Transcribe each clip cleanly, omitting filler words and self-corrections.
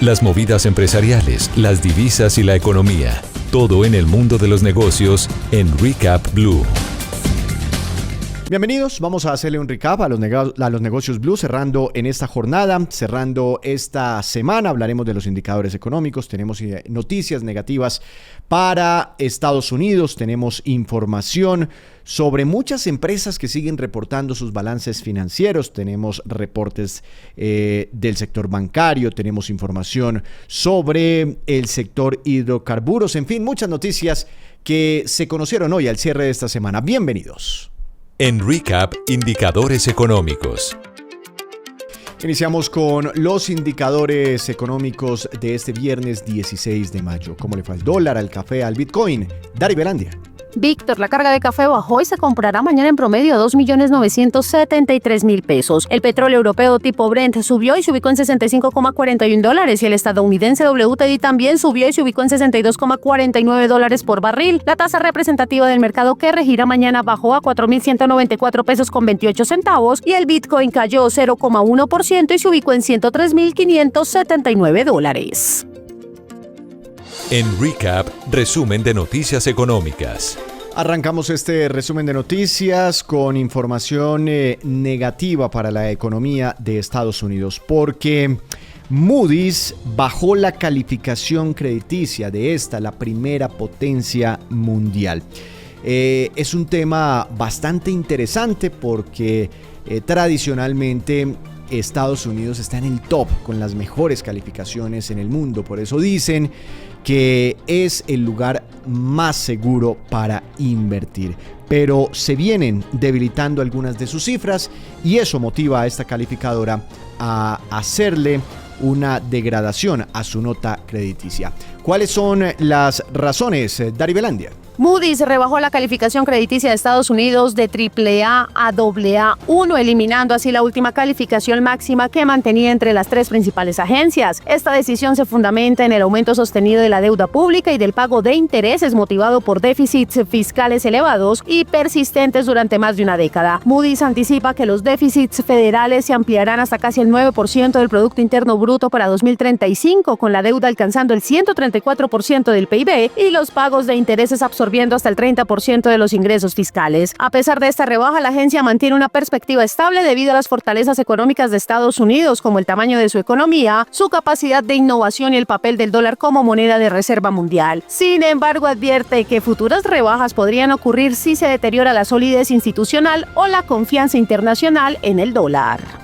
las movidas empresariales, las divisas y la economía. Todo en el mundo de los negocios en Recap Blue. Bienvenidos, vamos a hacerle un recap a los negocios Blue, cerrando en esta jornada, cerrando esta semana. Hablaremos de los indicadores económicos, tenemos noticias negativas para Estados Unidos, tenemos información sobre muchas empresas que siguen reportando sus balances financieros, tenemos reportes del sector bancario, tenemos información sobre el sector hidrocarburos, en fin, muchas noticias que se conocieron hoy al cierre de esta semana. Bienvenidos. En Recap, indicadores económicos. Iniciamos con los indicadores económicos de este viernes 16 de mayo. ¿Cómo le fue al dólar, al café, al Bitcoin? Dari Belandia. Víctor, la carga de café bajó y se comprará mañana en promedio a 2.973.000 pesos. El petróleo europeo tipo Brent subió y se ubicó en $65,41 y el estadounidense WTI también subió y se ubicó en $62,49 por barril. La tasa representativa del mercado que regirá mañana bajó a 4.194 pesos con 28 centavos y el Bitcoin cayó 0,1% y se ubicó en $103.579. En Recap, resumen de noticias económicas. Arrancamos este resumen de noticias con información negativa para la economía de Estados Unidos, porque Moody's bajó la calificación crediticia de esta, la primera potencia mundial. Es un tema bastante interesante porque tradicionalmente Estados Unidos está en el top con las mejores calificaciones en el mundo, por eso dicen que es el lugar más seguro para invertir. Pero se vienen debilitando algunas de sus cifras y eso motiva a esta calificadora a hacerle una degradación a su nota crediticia. ¿Cuáles son las razones, Dari Belandia? Moody's rebajó la calificación crediticia de Estados Unidos de AAA a AA1, eliminando así la última calificación máxima que mantenía entre las tres principales agencias. Esta decisión se fundamenta en el aumento sostenido de la deuda pública y del pago de intereses motivado por déficits fiscales elevados y persistentes durante más de una década. Moody's anticipa que los déficits federales se ampliarán hasta casi el 9% del Producto Interno Bruto para 2035, con la deuda alcanzando el 134% del PIB y los pagos de intereses absorbiendo hasta el 30% de los ingresos fiscales. A pesar de esta rebaja, la agencia mantiene una perspectiva estable debido a las fortalezas económicas de Estados Unidos, como el tamaño de su economía, su capacidad de innovación y el papel del dólar como moneda de reserva mundial. Sin embargo, advierte que futuras rebajas podrían ocurrir si se deteriora la solidez institucional o la confianza internacional en el dólar.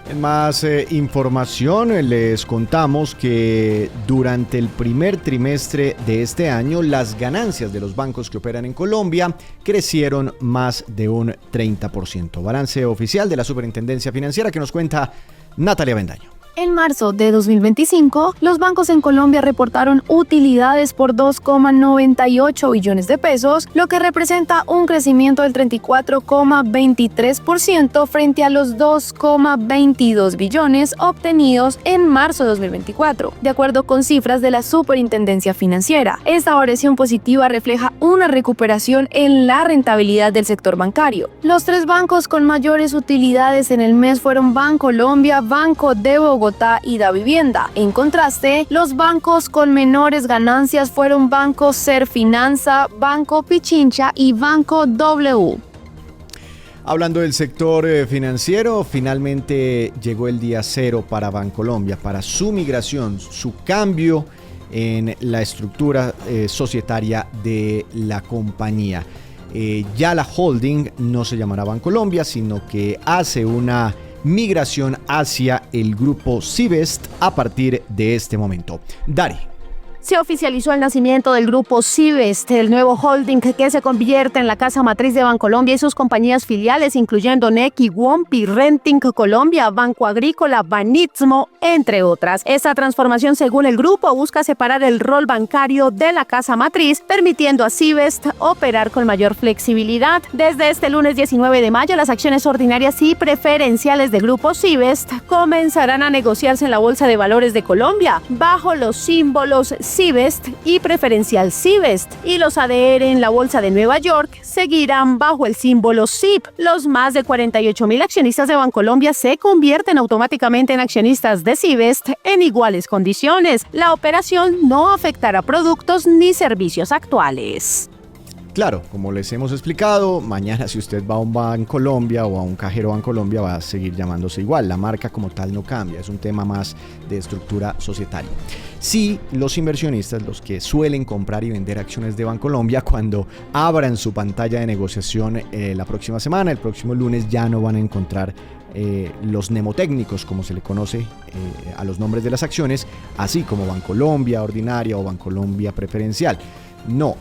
En más información, les contamos que durante el primer trimestre de este año, las ganancias de los bancos que operan en Colombia crecieron más de un 30%. Balance oficial de la Superintendencia Financiera que nos cuenta Natalia Bendaño. En marzo de 2025, los bancos en Colombia reportaron utilidades por 2,98 billones de pesos, lo que representa un crecimiento del 34,23% frente a los 2,22 billones obtenidos en marzo de 2024, de acuerdo con cifras de la Superintendencia Financiera. Esta variación positiva refleja una recuperación en la rentabilidad del sector bancario. Los tres bancos con mayores utilidades en el mes fueron Bancolombia, Banco de Bogotá y Davivienda. En contraste, los bancos con menores ganancias fueron Banco Serfinanza, Banco Pichincha y Banco W. Hablando del sector financiero, finalmente llegó el día cero para Bancolombia, para su migración, su cambio en la estructura societaria de la compañía. Ya la holding no se llamará Bancolombia, sino que hace una migración hacia el grupo Sivest a partir de este momento. Dari. Se oficializó el nacimiento del grupo Sivest, el nuevo holding que se convierte en la casa matriz de Bancolombia y sus compañías filiales, incluyendo Nequi, Wompi, Renting Colombia, Banco Agrícola, Banistmo, entre otras. Esta transformación, según el grupo, busca separar el rol bancario de la casa matriz, permitiendo a Sivest operar con mayor flexibilidad. Desde este lunes 19 de mayo, las acciones ordinarias y preferenciales del grupo Sivest comenzarán a negociarse en la Bolsa de Valores de Colombia, bajo los símbolos Sivest y preferencial Sivest, y los ADR en la bolsa de Nueva York seguirán bajo el símbolo SIP. Los más de 48,000 accionistas de Bancolombia se convierten automáticamente en accionistas de Sivest en iguales condiciones. La operación no afectará productos ni servicios actuales. Claro, como les hemos explicado, mañana si usted va a un Bancolombia o a un cajero Bancolombia va a seguir llamándose igual. La marca como tal no cambia, es un tema más de estructura societaria. Sí, los inversionistas, los que suelen comprar y vender acciones de Bancolombia, cuando abran su pantalla de negociación la próxima semana, el próximo lunes, ya no van a encontrar los mnemotécnicos, como se le conoce a los nombres de las acciones, así como Bancolombia Ordinaria o Bancolombia Preferencial. No,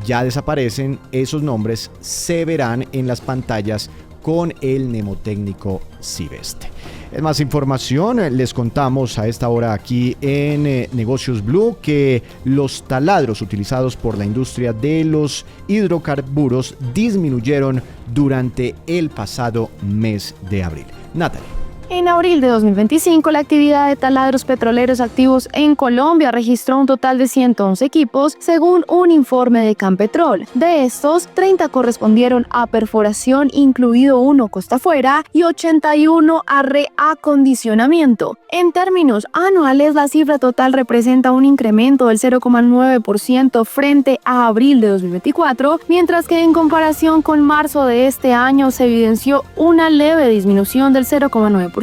ya desaparecen esos nombres, se verán en las pantallas con el mnemotécnico Sivest. En más información, les contamos a esta hora aquí en Negocios Blue que los taladros utilizados por la industria de los hidrocarburos disminuyeron durante el pasado mes de abril. Natalie. En abril de 2025, la actividad de taladros petroleros activos en Colombia registró un total de 111 equipos, según un informe de Campetrol. De estos, 30 correspondieron a perforación, incluido 1 costa afuera, y 81 a reacondicionamiento. En términos anuales, la cifra total representa un incremento del 0,9% frente a abril de 2024, mientras que en comparación con marzo de este año se evidenció una leve disminución del 0,9%.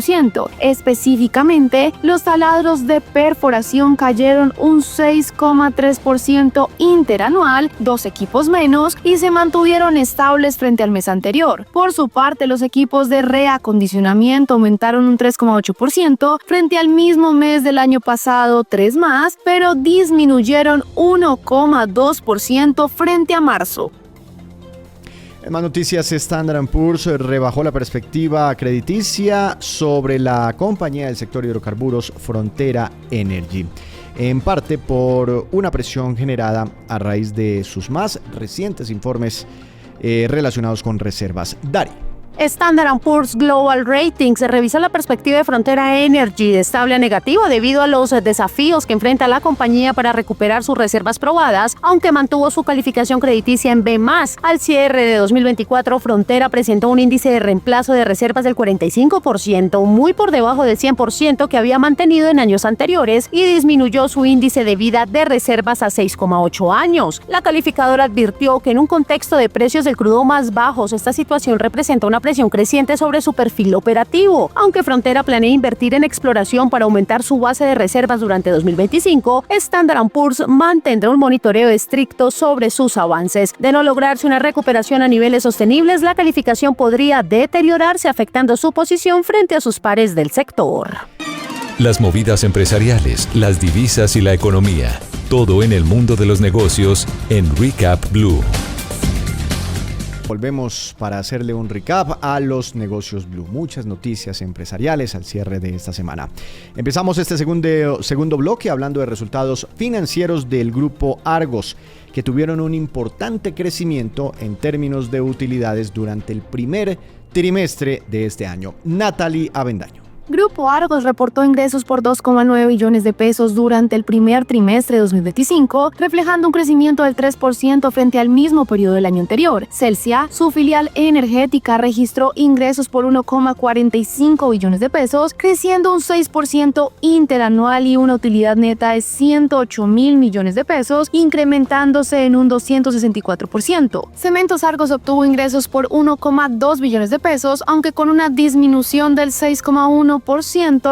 Específicamente, los taladros de perforación cayeron un 6,3% interanual, 2 equipos menos, y se mantuvieron estables frente al mes anterior. Por su parte, los equipos de reacondicionamiento aumentaron un 3,8% frente al mismo mes del año pasado, 3 más, pero disminuyeron 1,2% frente a marzo. En más noticias, Standard & Poor's rebajó la perspectiva crediticia sobre la compañía del sector hidrocarburos Frontera Energy, en parte por una presión generada a raíz de sus más recientes informes relacionados con reservas. Dari. Standard & Poor's Global Ratings revisa la perspectiva de Frontera Energy de estable a negativo debido a los desafíos que enfrenta la compañía para recuperar sus reservas probadas, aunque mantuvo su calificación crediticia en B+. Al cierre de 2024, Frontera presentó un índice de reemplazo de reservas del 45%, muy por debajo del 100% que había mantenido en años anteriores, y disminuyó su índice de vida de reservas a 6,8 años. La calificadora advirtió que en un contexto de precios del crudo más bajos, esta situación representa una presión creciente sobre su perfil operativo. Aunque Frontera planea invertir en exploración para aumentar su base de reservas durante 2025, Standard & Poor's mantendrá un monitoreo estricto sobre sus avances. De no lograrse una recuperación a niveles sostenibles, la calificación podría deteriorarse, afectando su posición frente a sus pares del sector. Las movidas empresariales, las divisas y la economía. Todo en el mundo de los negocios en Recap Blue. Volvemos para hacerle un recap a los negocios Blue. Muchas noticias empresariales al cierre de esta semana. Empezamos este segundo bloque hablando de resultados financieros del grupo Argos, que tuvieron un importante crecimiento en términos de utilidades durante el primer trimestre de este año. Natalie Avendaño. Grupo Argos reportó ingresos por 2,9 billones de pesos durante el primer trimestre de 2025, reflejando un crecimiento del 3% frente al mismo periodo del año anterior. Celsia, su filial energética, registró ingresos por 1,45 billones de pesos, creciendo un 6% interanual, y una utilidad neta de 108 mil millones de pesos, incrementándose en un 264%. Cementos Argos obtuvo ingresos por 1,2 billones de pesos, aunque con una disminución del 6,1%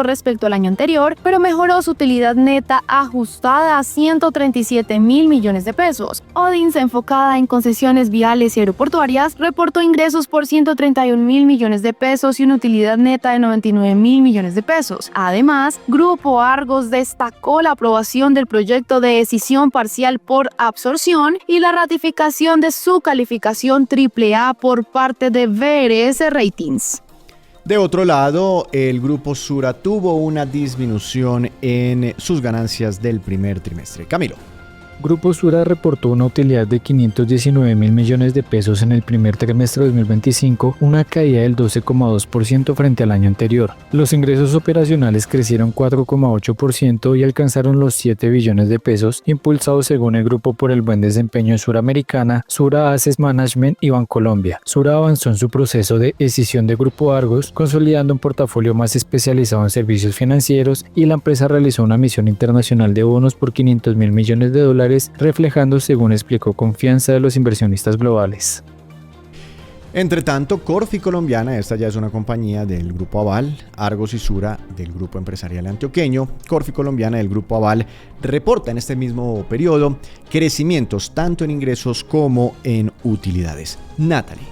respecto al año anterior, pero mejoró su utilidad neta ajustada a 137 mil millones de pesos. Odins, enfocada en concesiones viales y aeroportuarias, reportó ingresos por 131 mil millones de pesos y una utilidad neta de 99 mil millones de pesos. Además, Grupo Argos destacó la aprobación del proyecto de decisión parcial por absorción y la ratificación de su calificación AAA por parte de VRS Ratings. De otro lado, el Grupo Sura tuvo una disminución en sus ganancias del primer trimestre. Camilo. Grupo Sura reportó una utilidad de 519.000 millones de pesos en el primer trimestre de 2025, una caída del 12,2% frente al año anterior. Los ingresos operacionales crecieron 4,8% y alcanzaron los 7 billones de pesos, impulsados según el grupo por el buen desempeño de Suramericana, Sura Asset Management y Bancolombia. Sura avanzó en su proceso de escisión de Grupo Argos, consolidando un portafolio más especializado en servicios financieros, y la empresa realizó una emisión internacional de bonos por 500.000 millones de dólares, reflejando, según explicó, confianza de los inversionistas globales. Entre tanto, Corfi Colombiana, esta ya es una compañía del Grupo Aval, Argos y Sura del Grupo Empresarial Antioqueño. Corfi Colombiana del Grupo Aval reporta en este mismo periodo crecimientos tanto en ingresos como en utilidades. Natalie.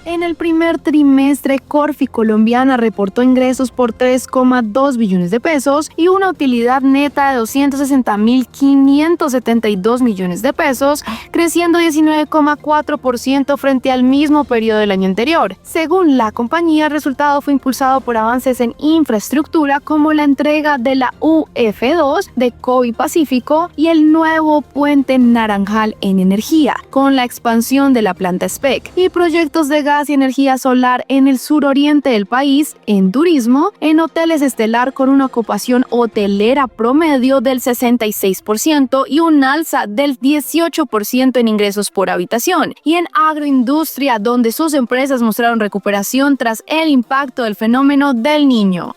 En el primer trimestre, Corfi Colombiana reportó ingresos por 3,2 billones de pesos y una utilidad neta de 260.572 millones de pesos, creciendo 19,4% frente al mismo periodo del año anterior. Según la compañía, el resultado fue impulsado por avances en infraestructura como la entrega de la UF2 de Covi Pacífico y el nuevo puente Naranjal en energía, con la expansión de la planta SPEC y proyectos de gas y energía solar en el suroriente del país, en turismo, en hoteles estelar con una ocupación hotelera promedio del 66% y un alza del 18% en ingresos por habitación, y en agroindustria, donde sus empresas mostraron recuperación tras el impacto del fenómeno del Niño.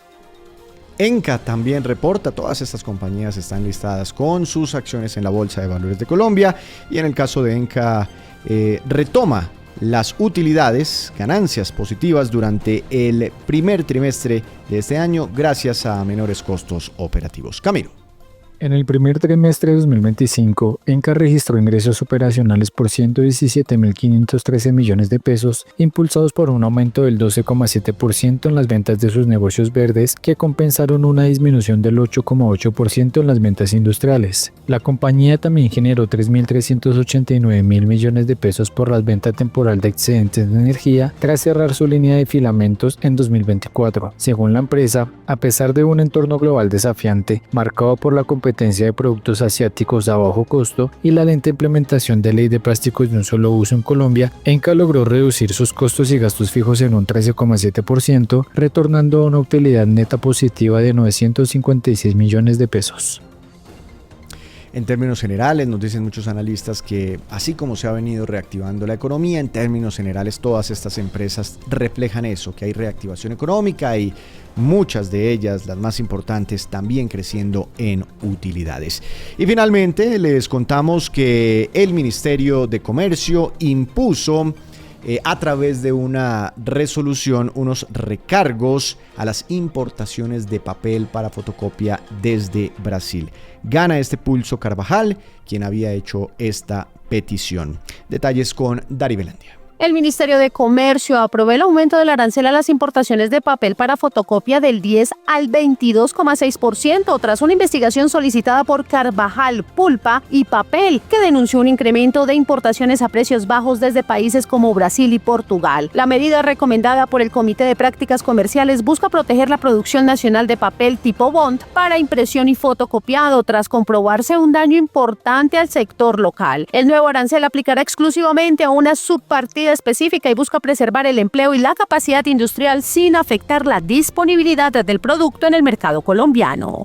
Enca también reporta, todas estas compañías están listadas con sus acciones en la Bolsa de Valores de Colombia, y en el caso de Enca retoma las utilidades, ganancias positivas durante el primer trimestre de este año gracias a menores costos operativos. Camilo. En el primer trimestre de 2025, Enca registró ingresos operacionales por 117.513 millones de pesos, impulsados por un aumento del 12,7% en las ventas de sus negocios verdes, que compensaron una disminución del 8,8% en las ventas industriales. La compañía también generó 3.389.000 millones de pesos por la venta temporal de excedentes de energía, tras cerrar su línea de filamentos en 2024. Según la empresa, a pesar de un entorno global desafiante, marcado por la competencia de productos asiáticos a bajo costo y la lenta implementación de ley de plásticos de un solo uso en Colombia, Enca logró reducir sus costos y gastos fijos en un 13,7%, retornando a una utilidad neta positiva de 956 millones de pesos. En términos generales, nos dicen muchos analistas que así como se ha venido reactivando la economía, en términos generales todas estas empresas reflejan eso, que hay reactivación económica y muchas de ellas, las más importantes, también creciendo en utilidades. Y finalmente les contamos que el Ministerio de Comercio impuso a través de una resolución unos recargos a las importaciones de papel para fotocopia desde Brasil. Gana este pulso Carvajal, quien había hecho esta petición. Detalles con Dari Belandia. El Ministerio de Comercio aprobó el aumento del arancel a las importaciones de papel para fotocopia del 10 al 22,6% tras una investigación solicitada por Carvajal, Pulpa y Papel, que denunció un incremento de importaciones a precios bajos desde países como Brasil y Portugal. La medida recomendada por el Comité de Prácticas Comerciales busca proteger la producción nacional de papel tipo bond para impresión y fotocopiado tras comprobarse un daño importante al sector local. El nuevo arancel aplicará exclusivamente a una subpartida específica y busca preservar el empleo y la capacidad industrial sin afectar la disponibilidad del producto en el mercado colombiano.